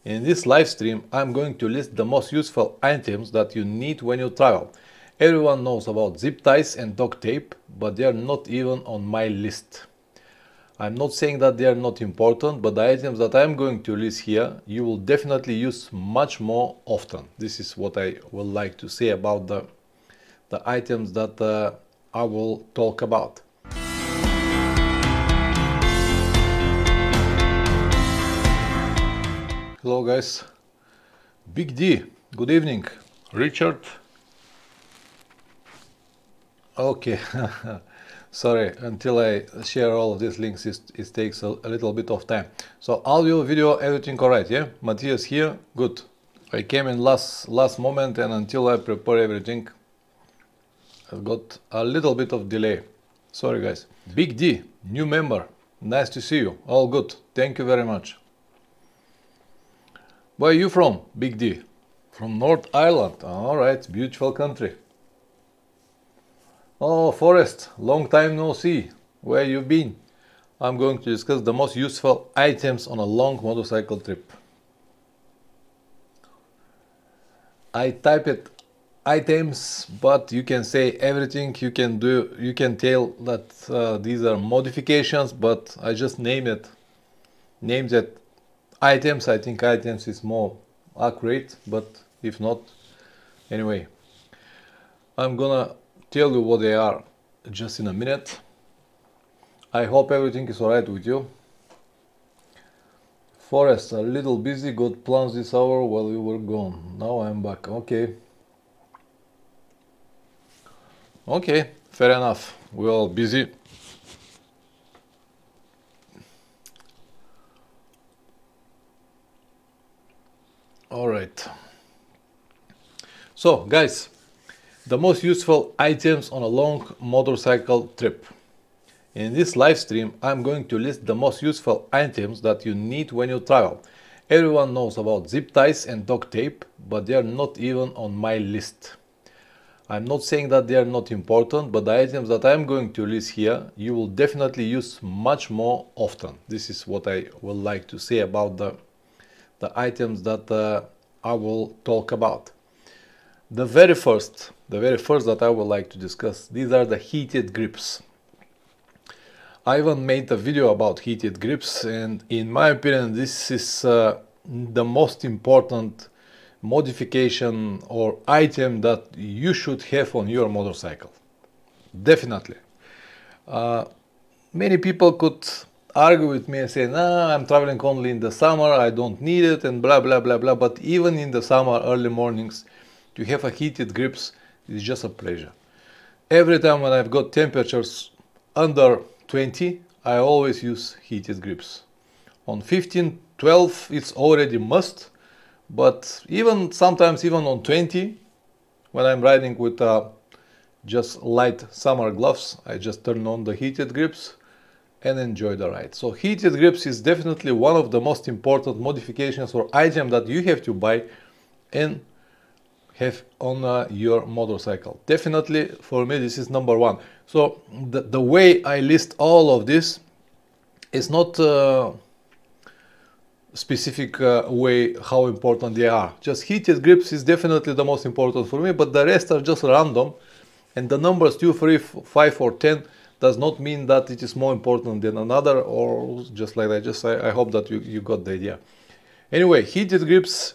In this live stream, I'm going to list the most useful items that you need when you travel. Everyone knows about zip ties and duct tape, but they are not even on my list. I'm not saying that they are not important, but the items that I'm going to list here, you will definitely use much more often. This is what I would like to say about the items that I will talk about. Hello guys, Big D, good evening, Richard. Okay, sorry, until I share all of these links it takes a little bit of time. So audio, video, everything alright, yeah? Matthias here, good. I came in last moment, and until I prepare everything I've got a little bit of delay. Sorry guys. Big D, new member, nice to see you, all good, thank you very much. Where are you from, Big D? From North Ireland. Alright, beautiful country. Oh, Forrest, long time no see. Where you been? I'm going to discuss the most useful items on a long motorcycle trip. I type it items, but you can say everything. You can tell that these are modifications, but I just named it items. I think items is more accurate, but if not, anyway, I'm gonna tell you what they are just in a minute. I hope everything is alright with you. Forrest, a little busy, got plans this hour while you were gone. Now I'm back. Okay, fair enough, we're all busy. Alright, so guys, the most useful items on a long motorcycle trip. In this live stream, I'm going to list the most useful items that you need when you travel. Everyone knows about zip ties and duct tape, but they are not even on my list. I'm not saying that they are not important, but the items that I'm going to list here, you will definitely use much more often. This is what I would like to say about the items that I will talk about. The very first that I would like to discuss, these are the heated grips. I even made a video about heated grips, and in my opinion this is the most important modification or item that you should have on your motorcycle. Definitely. Many people could argue with me and say, nah, I'm traveling only in the summer, I don't need it, and blah blah blah blah. But even in the summer, early mornings, to have a heated grips is just a pleasure. Every time when I've got temperatures under 20, I always use heated grips. On 15, 12 it's already must, but sometimes even on 20, when I'm riding with just light summer gloves, I just turn on the heated grips and enjoy the ride. So heated grips is definitely one of the most important modifications or item that you have to buy and have on your motorcycle. Definitely for me this is number one. So the way I list all of this is not specific way how important they are. Just heated grips is definitely the most important for me, but the rest are just random, and the numbers 2, 3, 5 or 10 does not mean that it is more important than another, or just like that. I hope that you got the idea. Anyway, heated grips,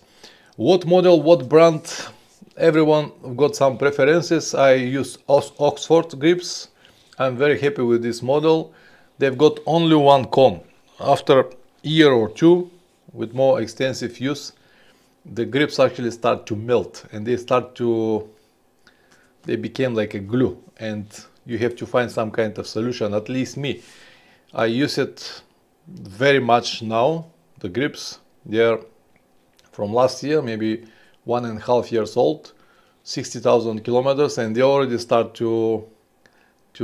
what model, what brand, everyone got some preferences. I use Oxford grips. I'm very happy with this model. They've got only one con. After a year or two with more extensive use, the grips actually start to melt, and they became like a glue, and you have to find some kind of solution. At least me, I use it very much now. The grips, they're from last year, maybe 1.5 years old, 60,000 kilometers, and they already start to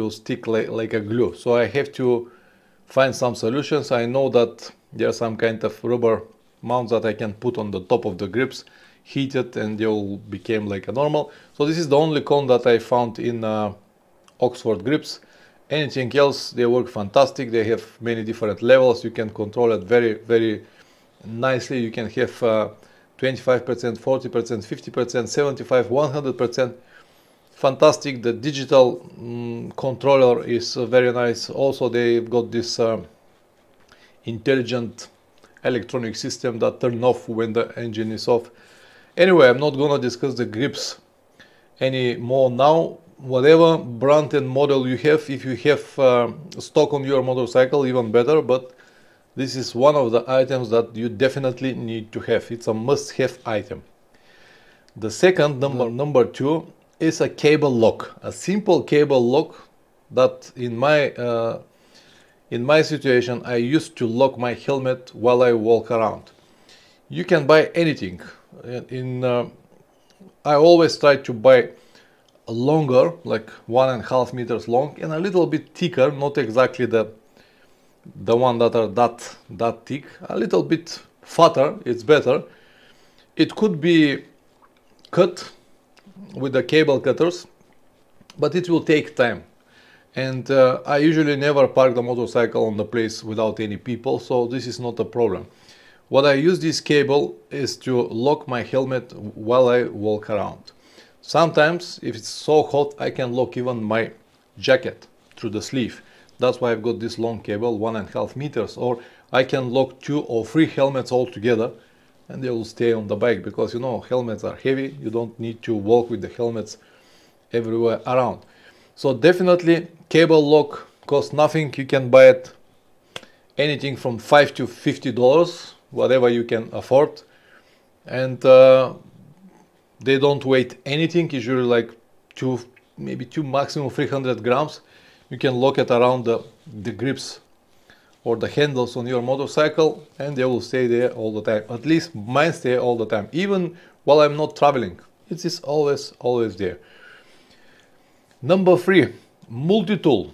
stick like a glue. So I have to find some solutions. I know that there's some kind of rubber mounts that I can put on the top of the grips, heat it, and they will become like a normal. So this is the only con that I found in Oxford grips. Anything else, they work fantastic. They have many different levels. You can control it very nicely. You can have 25%, 40%, 50%, 75, 100%. Fantastic. The digital controller is very nice. Also, they've got this intelligent electronic system that turn off when the engine is off. Anyway, I'm not gonna discuss the grips anymore now. Whatever brand and model you have, if you have stock on your motorcycle, even better, but this is one of the items that you definitely need to have. It's a must-have item. The second, number two, is a cable lock. A simple cable lock that in my situation, I used to lock my helmet while I walk around. You can buy anything. I always try to buy longer, like 1.5 meters long, and a little bit thicker, not exactly the one that are that thick, a little bit fatter, it's better. It could be cut with the cable cutters, but it will take time. And I usually never park the motorcycle on the place without any people, so this is not a problem. What I use this cable is to lock my helmet while I walk around. Sometimes, if it's so hot, I can lock even my jacket through the sleeve. That's why I've got this long cable, 1.5 meters, or I can lock 2 or 3 helmets all together and they will stay on the bike, because you know helmets are heavy. You don't need to walk with the helmets everywhere around. So definitely cable lock costs nothing. You can buy it anything from $5 to $50, whatever you can afford, and they don't weigh anything. Usually like maybe 2, maximum 300 grams. You can lock it around the grips or the handles on your motorcycle, and they will stay there all the time. At least mine stay all the time, even while I'm not traveling. It is always there. Number 3, multi-tool.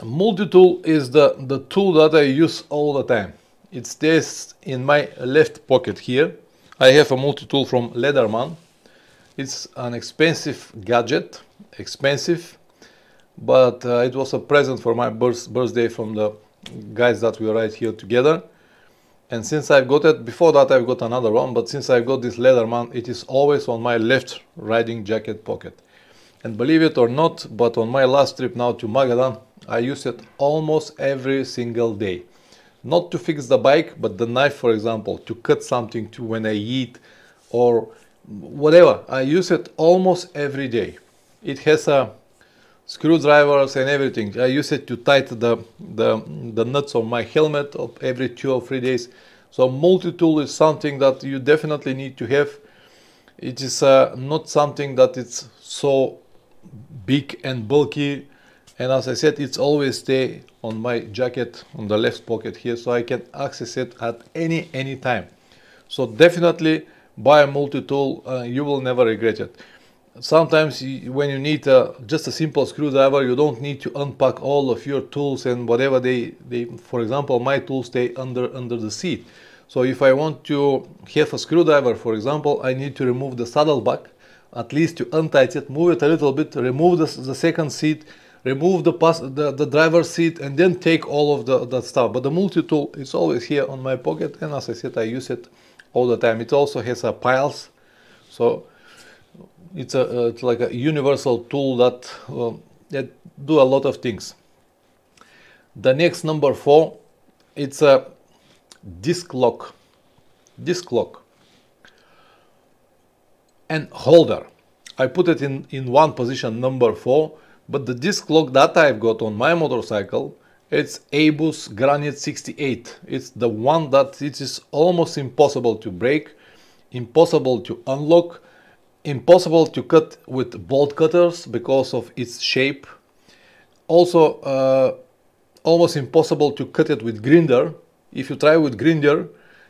Multi-tool is the tool that I use all the time. It stays in my left pocket here. I have a multi-tool from Leatherman. It's an expensive gadget, but it was a present for my birthday from the guys that we ride here together. And since I've got it, before that I've got another one, but since I've got this Leatherman, it is always on my left riding jacket pocket. And believe it or not, but on my last trip now to Magadan, I use it almost every single day. Not to fix the bike, but the knife, for example, to cut something to when I eat or whatever. I use it almost every day. It has a screwdrivers and everything. I use it to tighten the nuts on my helmet of every 2 or 3 days. So multi-tool is something that you definitely need to have. It is not something that it's so big and bulky, and as I said, it's always stay on my jacket on the left pocket here, so I can access it at any time. So definitely buy a multi-tool. You will never regret it. Sometimes when you need just a simple screwdriver, you don't need to unpack all of your tools and whatever for example, my tools stay under the seat. So if I want to have a screwdriver, for example, I need to remove the saddlebag, at least to untighten it, move it a little bit, remove the second seat, remove the driver's seat, and then take all of that stuff. But the multi-tool is always here on my pocket, and as I said, I use it all the time. It also has a piles, so it's like a universal tool that do a lot of things. The next, number 4, it's a disc lock and holder. I put it in one position, number 4, but the disc lock that I've got on my motorcycle, it's ABUS Granite 68. It's the one that it is almost impossible to break, impossible to unlock, impossible to cut with bolt cutters because of its shape. Also almost impossible to cut it with grinder. If you try with grinder,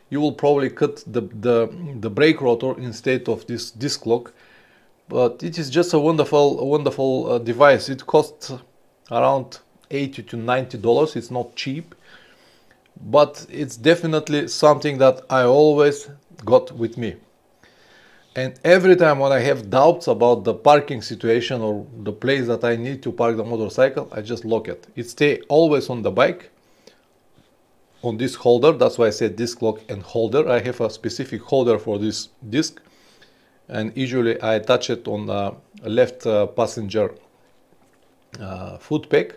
you will probably cut the brake rotor instead of this disc lock. But it is just a wonderful device. It costs around $80 to $90. It's not cheap, but it's definitely something that I always got with me. And every time when I have doubts about the parking situation or the place that I need to park the motorcycle, I just lock it. It stays always on the bike. on this holder. That's why I said disc lock and holder. I have a specific holder for this disc, and usually I attach it on the left passenger foot peg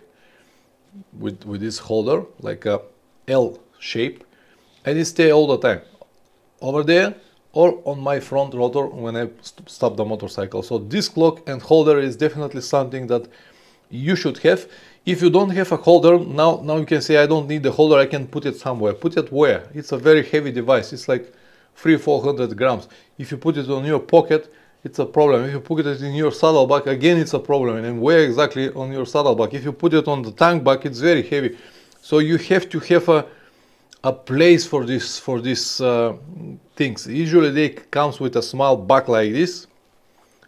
with this holder, like a L shape, and it stays all the time over there or on my front rotor when I stop the motorcycle. So disc lock and holder is definitely something that you should have. If you don't have a holder, now you can say, I don't need the holder, I can put it somewhere. Put it where? It's a very heavy device. It's like 300-400 grams. If you put it on your pocket, it's a problem. If you put it in your saddlebag, again it's a problem. And where exactly on your saddlebag? If you put it on the tank bag, it's very heavy. So you have to have a place for these things. Usually they comes with a small bag like this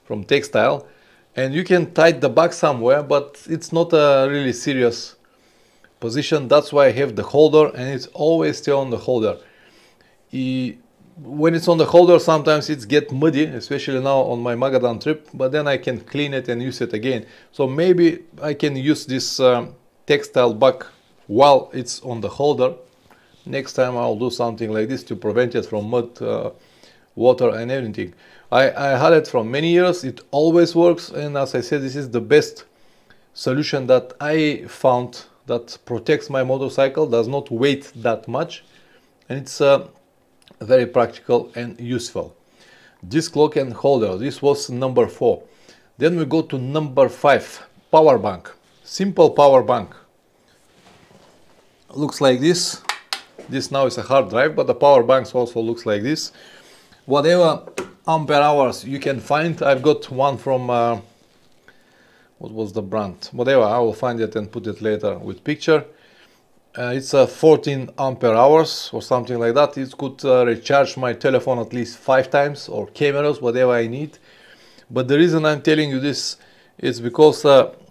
from textile, and you can tie the bag somewhere, but it's not a really serious position. That's why I have the holder, and it's always still on the holder. When it's on the holder, sometimes it gets muddy, especially now on my Magadan trip, but then I can clean it and use it again. So maybe I can use this textile bag while it's on the holder. Next time I'll do something like this to prevent it from mud, water and everything. I had it for many years. It always works, and as I said, this is the best solution that I found that protects my motorcycle, does not weigh that much, and it's very practical and useful. Disc lock and holder. This was number 4. Then we go to number 5. Power bank. Simple power bank. Looks like this. This now is a hard drive, but the power banks also looks like this. Whatever ampere hours you can find. I've got one from what was the brand? Whatever, I will find it and put it later with picture. It's a 14 ampere hours or something like that. It could recharge my telephone at least 5 times, or cameras, whatever I need. But the reason I'm telling you this is because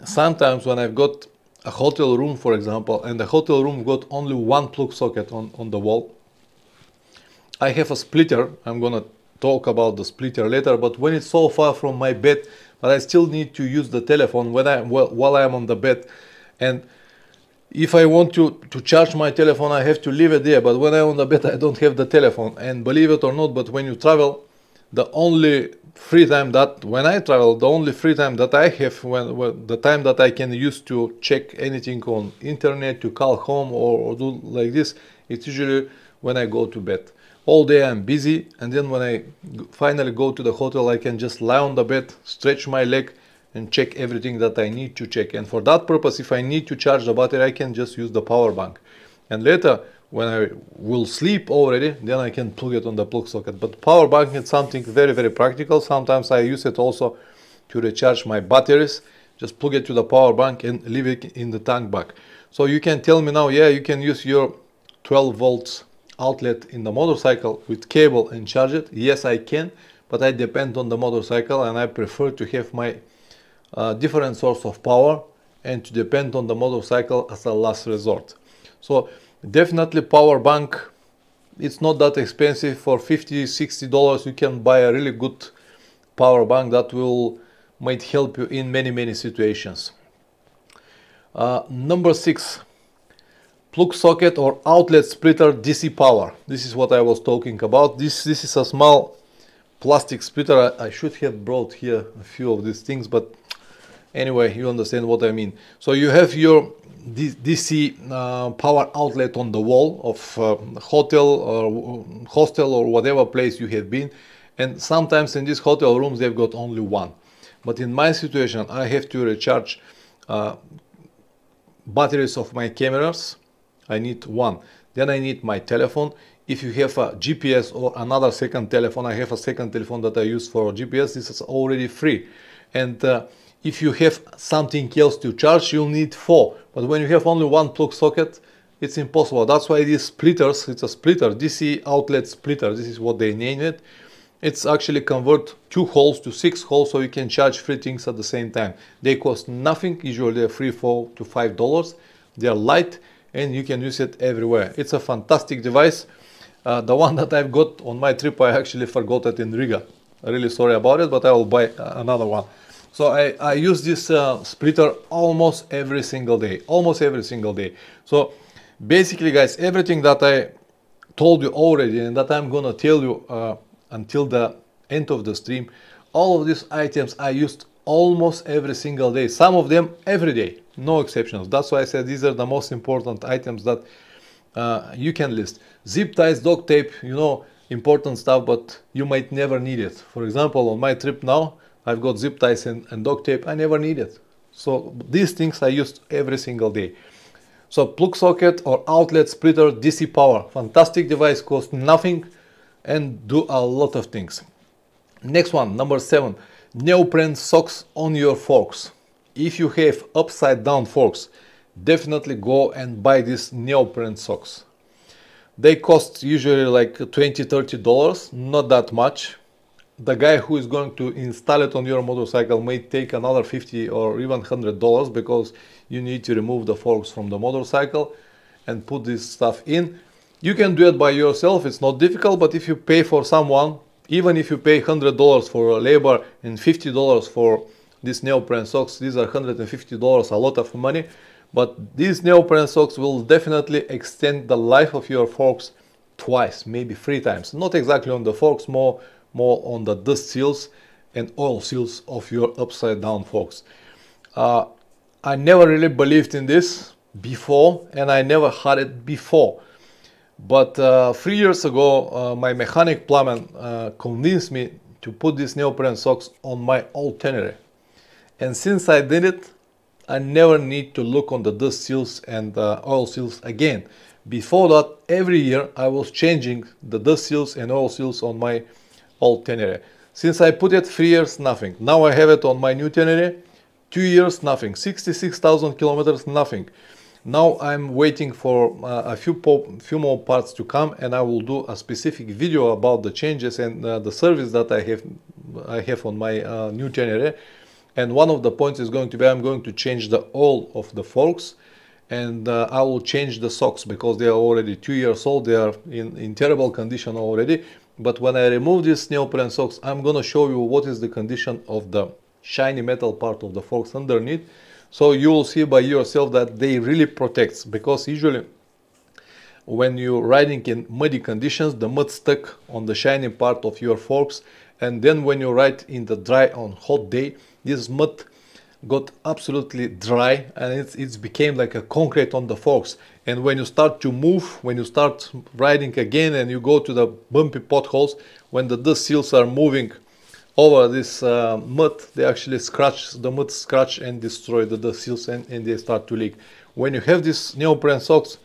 sometimes when I've got a hotel room, for example, and the hotel room got only one plug socket on the wall, I have a splitter. I'm gonna talk about the splitter later, but when it's so far from my bed, but I still need to use the telephone while I'm on the bed, and if I want to charge my telephone, I have to leave it there. But when I'm on the bed, I don't have the telephone. And believe it or not, but when you travel, the only free time that when I travel, the only free time that I have, when the time that I can use to check anything on internet, to call home or do like this, it's usually when I go to bed. All day I'm busy, and then when I finally go to the hotel, I can just lie on the bed, stretch my leg, and check everything that I need to check. And for that purpose, if I need to charge the battery, I can just use the power bank. And later, when I will sleep already, then I can plug it on the plug socket. But power bank is something very, very practical. Sometimes I use it also to recharge my batteries. Just plug it to the power bank and leave it in the tank bag. So you can tell me now, yeah, you can use your 12 volts outlet in the motorcycle with cable and charge it. Yes, I can, but I depend on the motorcycle, and I prefer to have my different source of power and to depend on the motorcycle as a last resort. So definitely power bank, it's not that expensive. For $50-60 you can buy a really good power bank that might help you in many situations. Number 6, plug socket or outlet splitter DC power. This is what I was talking about. This is a small plastic splitter. I should have brought here a few of these things, but anyway, you understand what I mean. So you have your DC power outlet on the wall of hotel or hostel or whatever place you have been, and sometimes in these hotel rooms they've got only one. But in my situation, I have to recharge batteries of my cameras. I need one. Then I need my telephone. If you have a GPS or another second telephone, I have a second telephone that I use for GPS. This is already free. And if you have something else to charge, you'll need 4. But when you have only one plug socket, it's impossible. That's why these splitters, it's a splitter, DC outlet splitter. This is what they name it. It's actually convert 2 holes to 6 holes, so you can charge 3 things at the same time. They cost nothing. Usually they're $3 to $5. They're light and you can use it everywhere. It's a fantastic device. The one that I've got on my trip, I actually forgot it in Riga. I'm really sorry about it, but I will buy another one. So I use this splitter almost every single day. So Basically, guys, everything that I told you already and that I'm gonna tell you until the end of the stream, all of these items I used almost every single day, some of them every day, no exceptions. That's why I said these are the most important items that you can list. Zip ties, duct tape, you know, important stuff, but you might never need it. For example, on my trip now, I've got zip ties and duct tape. I never need it. So these things I used every single day. So plug socket or outlet splitter, DC power, fantastic device, costs nothing and do a lot of things. Next one, number 7, neoprene socks on your forks. If you have upside down forks, definitely go and buy these neoprene socks. They cost usually like $20–30, not that much. The guy who is going to install it on your motorcycle may take another $50 or even $100 because you need to remove the forks from the motorcycle and put this stuff in. You can do it by yourself, it's not difficult, but if you pay for someone, even if you pay $100 for labor and $50 for these neoprene socks, these are $150, a lot of money, but these neoprene socks will definitely extend the life of your forks twice, maybe 3 times. Not exactly on the forks, more on the dust seals and oil seals of your upside down forks. I never really believed in this before and I never had it before. But 3 years ago, my mechanic plumber convinced me to put these neoprene socks on my old Tenere. And since I did it, I never need to look on the dust seals and oil seals again. Before that, every year I was changing the dust seals and oil seals on my old Tenere. Since I put it 3 years, nothing. Now I have it on my new Tenere, 2 years, nothing. 66,000 kilometers, nothing. Now I'm waiting for a few more parts to come, and I will do a specific video about the changes and the service that I have on my new Tenere. And one of the points is going to be I'm going to change the oil of the forks, and I will change the socks because they are already 2 years old. They are in terrible condition already. But when I remove these neoprene socks, I'm going to show you what is the condition of the shiny metal part of the forks underneath. So you will see by yourself that they really protect, because usually when you're riding in muddy conditions, the mud stuck on the shiny part of your forks, and then when you ride in the dry on hot day, this mud got absolutely dry and it's became like a concrete on the forks. And when you start to move, when you start riding again and you go to the bumpy potholes, when the dust seals are moving over this mud, they actually scratch, the mud scratch and destroy the dust seals, and they start to leak. When you have these neoprene socks,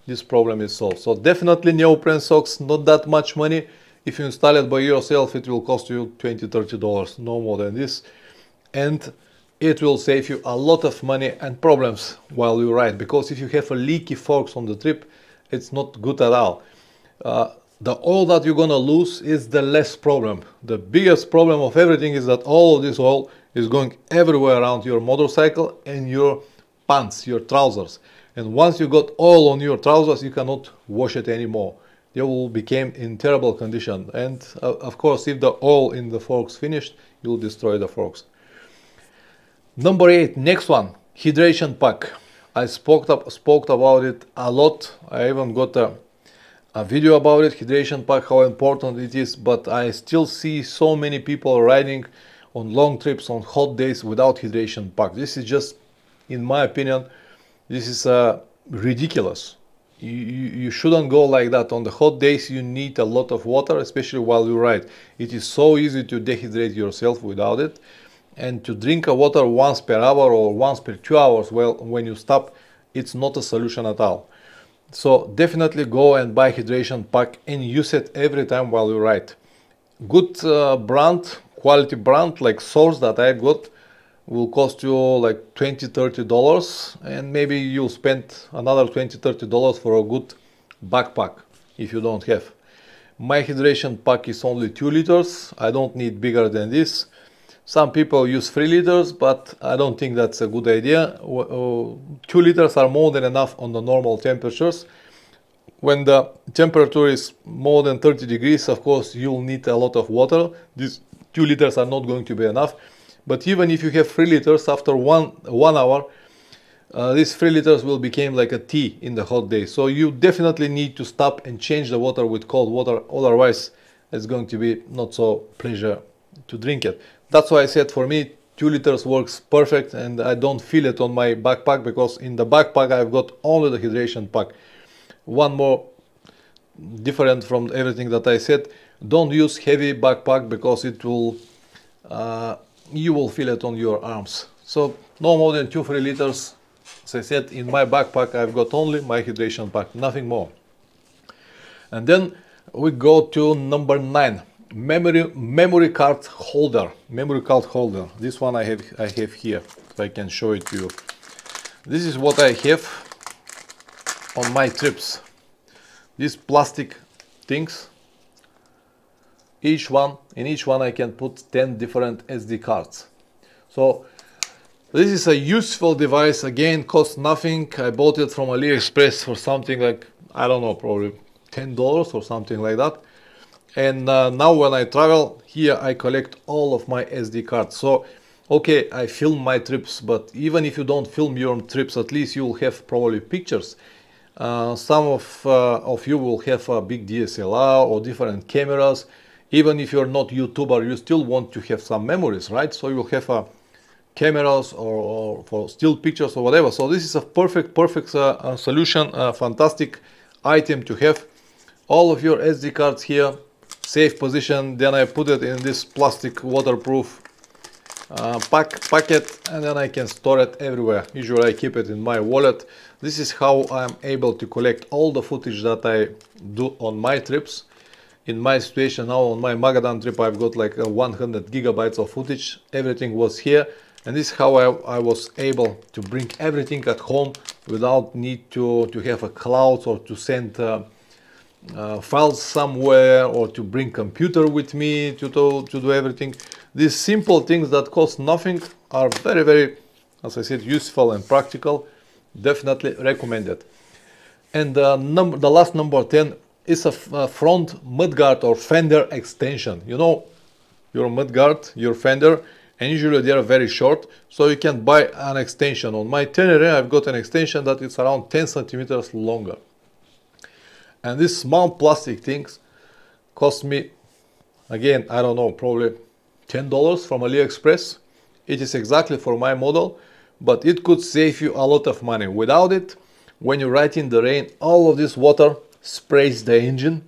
this problem is solved. So definitely neoprene socks, not that much money. If you install it by yourself, it will cost you $20–30, no more than this. And it will save you a lot of money and problems while you ride, because if you have a leaky forks on the trip, it's not good at all. The oil that you're gonna lose is the less problem. The biggest problem of everything is that all of this oil is going everywhere around your motorcycle and your pants, your trousers. And once you got oil on your trousers, you cannot wash it anymore. They will become in terrible condition. And of course, if the oil in the forks finished, you'll destroy the forks. Number 8, next one, hydration pack. I spoke about it a lot. I even got a video about it, hydration pack, how important it is, but I still see so many people riding on long trips on hot days without hydration pack. This is just, in my opinion, this is ridiculous. You shouldn't go like that. On the hot days you need a lot of water, especially while you ride. It is so easy to dehydrate yourself without it. And to drink water once per hour or once per 2 hours, well, when you stop, it's not a solution at all. So definitely go and buy hydration pack and use it every time while you ride. Good brand, quality brand like Source that I got will cost you like $20–30, and maybe you'll spend another $20–30 for a good backpack if you don't have. My hydration pack is only 2 liters. I don't need bigger than this. Some people use 3 liters, but I don't think that's a good idea. 2 liters are more than enough on the normal temperatures. When the temperature is more than 30 degrees, of course, you'll need a lot of water. These 2 liters are not going to be enough. But even if you have 3 liters, after one hour, these 3 liters will become like a tea in the hot day. So you definitely need to stop and change the water with cold water, otherwise it's going to be not so pleasure to drink it. That's why I said for me 2 liters works perfect, and I don't feel it on my backpack, because in the backpack I've got only the hydration pack. One more different from everything that I said: don't use heavy backpack, because it will you will feel it on your arms. So no more than 2-3 liters. As I said, in my backpack I've got only my hydration pack, nothing more. And then we go to number 9, memory card holder. Memory card holder. This one I have here, if I can show it to you. This is what I have on my trips. These plastic things. In each one I can put 10 different SD cards. So this is a useful device. Again, costs nothing. I bought it from AliExpress for something like, I don't know, probably $10 or something like that. And now when I travel, here I collect all of my SD cards. So okay, I film my trips, but even if you don't film your trips, at least you will have probably pictures. Some of you will have a big DSLR or different cameras. Even if you're not YouTuber, you still want to have some memories, right? So you will have cameras or for still pictures or whatever. So this is a perfect solution, a fantastic item to have. All of your SD cards here, safe position. Then I put it in this plastic waterproof packet, and then I can store it everywhere. Usually I keep it in my wallet. This is how I'm able to collect all the footage that I do on my trips. In my situation now, on my Magadan trip, I've got like 100 gigabytes of footage. Everything was here, and this is how I was able to bring everything at home without need to have a cloud or to send files somewhere, or to bring computer with me to do everything. These simple things that cost nothing are very, as I said, useful and practical. Definitely recommended. And the last number 10 is a front mudguard or fender extension. You know, your mudguard, your fender, and usually they are very short, so you can buy an extension. On my Tenere I've got an extension that is around 10 centimeters longer. And these small plastic things cost me, again, I don't know, probably $10 from AliExpress. It is exactly for my model, but it could save you a lot of money. Without it, when you ride in the rain, all of this water sprays the engine,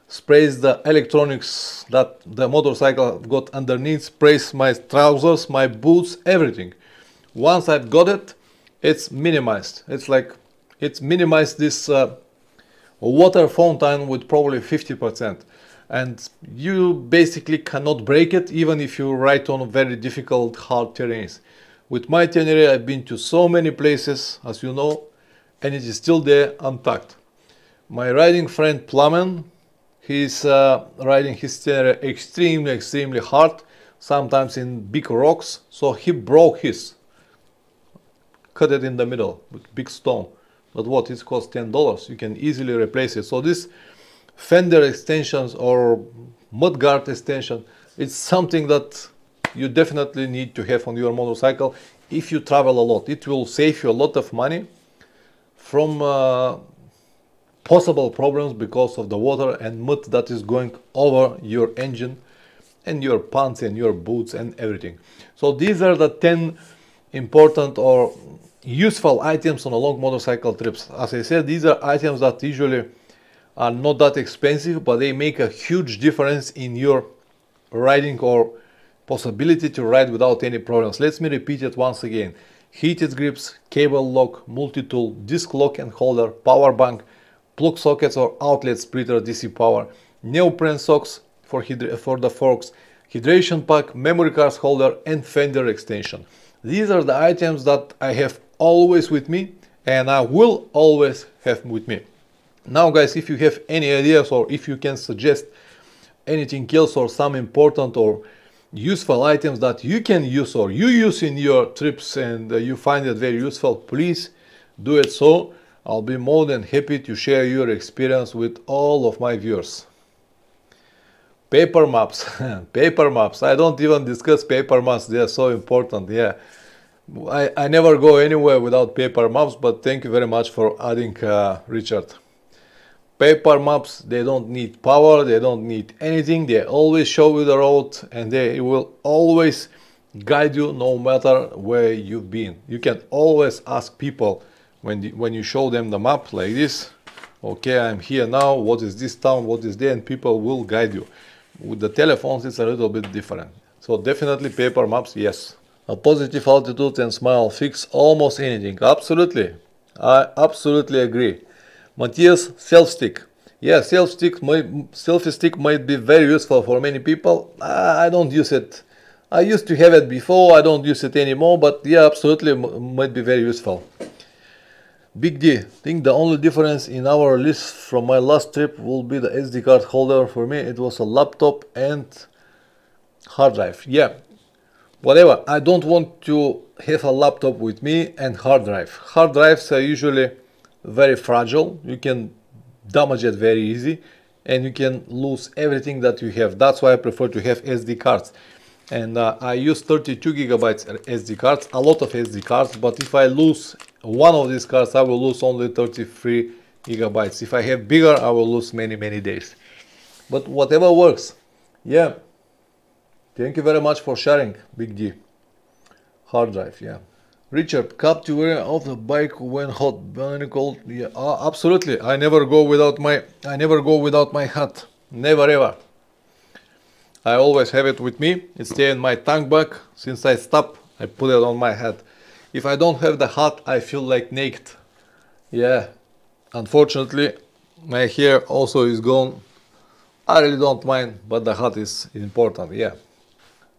sprays the electronics that the motorcycle got underneath, sprays my trousers, my boots, everything. Once I've got it, it's minimized. It's minimized this water fountain with probably 50%. And you basically cannot break it, even if you ride on very difficult, hard terrains. With my Tenere, I've been to so many places, as you know, and it is still there untouched. My riding friend Plamen, he's riding his Tenere extremely hard, sometimes in big rocks, so he broke his, cut it in the middle with big stone. But what, it costs $10, you can easily replace it. So this fender extensions or mudguard extension, it's something that you definitely need to have on your motorcycle if you travel a lot. It will save you a lot of money from possible problems because of the water and mud that is going over your engine and your pants and your boots and everything. So these are the 10 important or useful items on a long motorcycle trips. As I said, these are items that usually are not that expensive, but they make a huge difference in your riding or possibility to ride without any problems. Let me repeat it once again: heated grips, cable lock, multi-tool, disc lock and holder, power bank, plug sockets or outlet splitter DC power, neoprene socks for the forks, hydration pack, memory card holder and fender extension. These are the items that I have always with me and I will always have with me. Now guys, if you have any ideas or if you can suggest anything else or some important or useful items that you can use or you use in your trips and you find it very useful, please do it so. I'll be more than happy to share your experience with all of my viewers. Paper maps, paper maps. I don't even discuss paper maps, they are so important. Yeah, I never go anywhere without paper maps, but thank you very much for adding, Richard. Paper maps, they don't need power, they don't need anything, they always show you the road and they will always guide you no matter where you've been. You can always ask people when you show them the map like this, okay, I'm here now, what is this town, what is there, and people will guide you. With the telephones it's a little bit different. So definitely paper maps, yes. A positive attitude and smile fix almost anything. Absolutely, I absolutely agree. Matthias, selfie stick. Yeah, selfie stick might be very useful for many people. I don't use it. I used to have it before, I don't use it anymore, but yeah, absolutely might be very useful. Big D, think the only difference in our list from my last trip will be the SD card holder. For me it was a laptop and hard drive. Yeah, whatever, I don't want to have a laptop with me and hard drive. Hard drives are usually very fragile, you can damage it very easy and you can lose everything that you have. That's why I prefer to have SD cards. And I use 32 gigabytes SD cards, a lot of SD cards, but if I lose one of these cards I will lose only 33 gigabytes. If I have bigger I will lose many days. But whatever works. Yeah, thank you very much for sharing, Big D. Hard drive, yeah. Richard, cap to wear off the bike when hot, when cold. Yeah, absolutely. I never go without my hat. Never ever. I always have it with me. It stays in my tank bag. Since I stopped, I put it on my head. If I don't have the hat, I feel like naked. Yeah, unfortunately, my hair also is gone. I really don't mind, but the hat is important, yeah.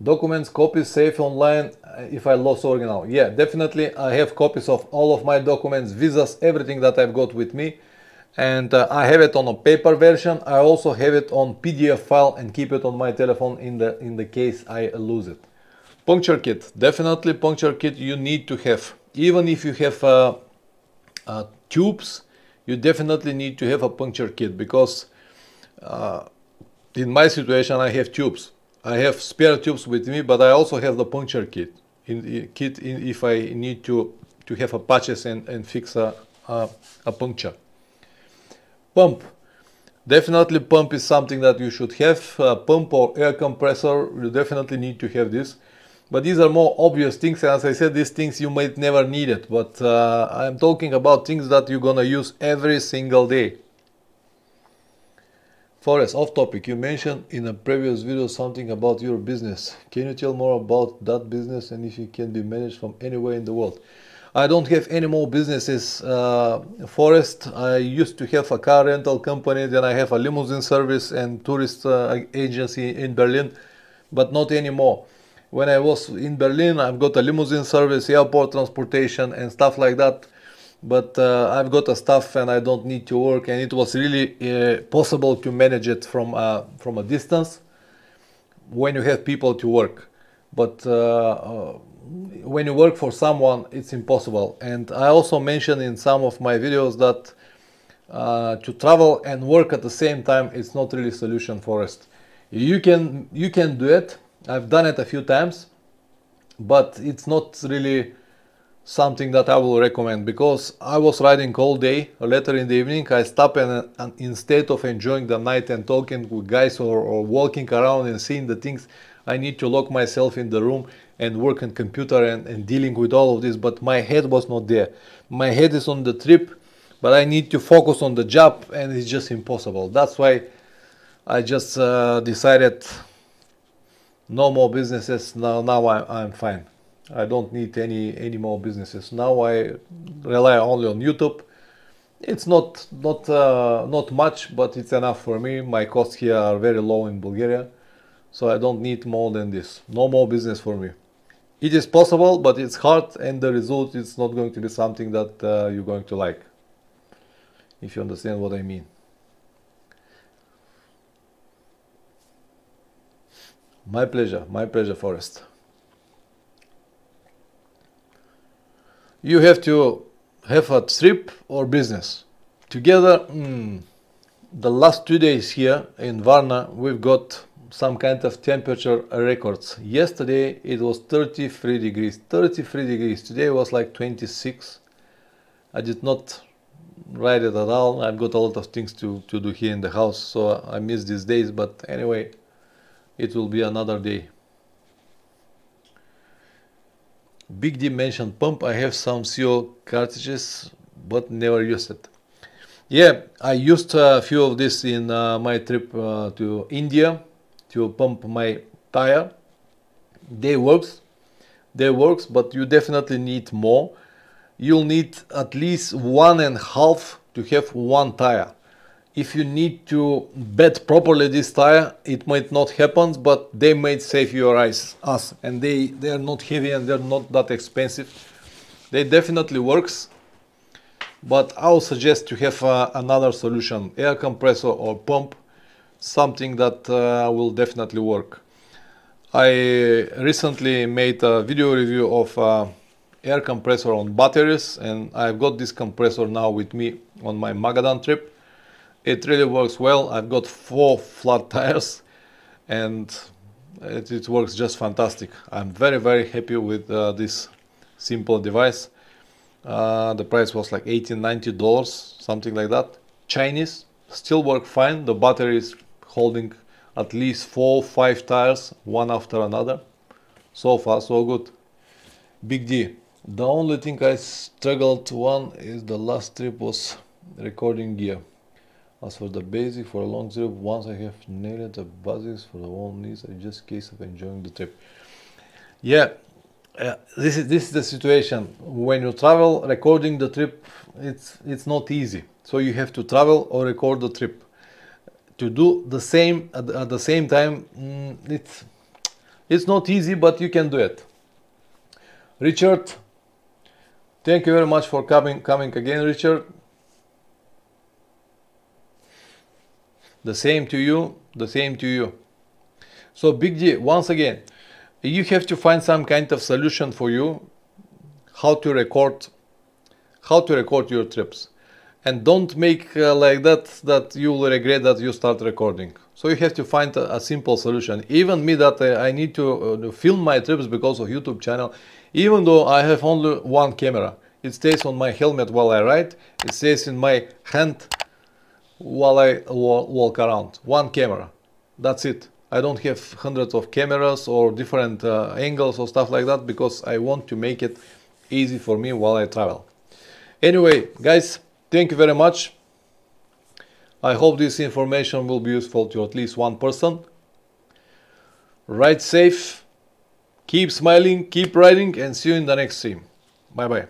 Documents, copies safe online if I lost original. Yeah, definitely I have copies of all of my documents, visas, everything that I've got with me. And I have it on a paper version. I also have it on PDF file and keep it on my telephone in the case I lose it. Puncture kit, definitely puncture kit you need to have. Even if you have tubes, you definitely need to have a puncture kit, because in my situation I have tubes. I have spare tubes with me, but I also have the puncture kit if I need to have a patches and fix a puncture. Pump, definitely pump is something that you should have. Pump or air compressor, you definitely need to have this. But these are more obvious things, and as I said, these things you might never need it. But I'm talking about things that you're gonna use every single day. Forrest, off topic, you mentioned in a previous video something about your business. Can you tell more about that business and if it can be managed from anywhere in the world? I don't have any more businesses, Forrest. I used to have a car rental company, then I have a limousine service and tourist agency in Berlin, but not anymore. When I was in Berlin, I've got a limousine service, airport transportation and stuff like that. But I've got a staff and I don't need to work, and it was really possible to manage it from a distance when you have people to work. But when you work for someone, it's impossible. And I also mentioned in some of my videos that to travel and work at the same time, it's not really a solution, Forrest. You can do it. I've done it a few times, but it's not really something that I will recommend, because I was riding all day. Later in the evening I stopped, and instead of enjoying the night and talking with guys or walking around and seeing the things, I need to lock myself in the room and work on computer and dealing with all of this. But my head was not there. My head is on the trip, but I need to focus on the job, and it's just impossible. That's why I just decided no more businesses. Now I'm fine. I don't need any more businesses. Now I rely only on YouTube. It's not much, but it's enough for me. My costs here are very low in Bulgaria, so I don't need more than this. No more business for me. It is possible, but it's hard, and the result is not going to be something that you're going to like, if you understand what I mean. My pleasure, Forrest. You have to have a trip or business together. The last 2 days here in Varna, we've got some kind of temperature records. Yesterday it was 33 degrees. 33 degrees. Today was like 26. I did not write it at all. I've got a lot of things to do here in the house, so I miss these days, but anyway, it will be another day. Big D mentioned pump. I have some CO cartridges, but never used it. Yeah, I used a few of this in my trip to India to pump my tire. They works, but you definitely need more. You'll need at least 1.5 to have one tire. If you need to bed properly this tire, it might not happen, but they might save your ass. And they are not heavy and they're not that expensive. They definitely works, but I'll suggest to have another solution, air compressor or pump, something that will definitely work. I recently made a video review of air compressor on batteries, and I've got this compressor now with me on my Magadan trip. It really works well. I've got 4 flat tires and it works just fantastic. I'm very happy with this simple device. The price was like $80–90, something like that. Chinese, still work fine. The battery is holding at least 4–5 tires, one after another. So far so good. Big D. The only thing I struggled one is the last trip was recording gear. As for the basic for a long trip, once I have nailed the basics for the whole needs, it's just a case of enjoying the trip. Yeah, this is the situation. When you travel, recording the trip, it's not easy. So you have to travel or record the trip. To do the same at the same time, it's not easy, but you can do it. Richard, thank you very much for coming again, Richard. The same to you, the same to you. So Big D, once again, you have to find some kind of solution for you how to record your trips. And don't make like that you will regret that you start recording. So you have to find a simple solution. Even me, that I need to film my trips because of YouTube channel, even though I have only one camera. It stays on my helmet while I ride, it stays in my hand while I walk around. One camera, that's it. I don't have hundreds of cameras or different angles or stuff like that, because I want to make it easy for me while I travel. Anyway, guys, thank you very much. I hope this information will be useful to at least one person. Ride safe, keep smiling, keep riding, and see you in the next stream. Bye bye.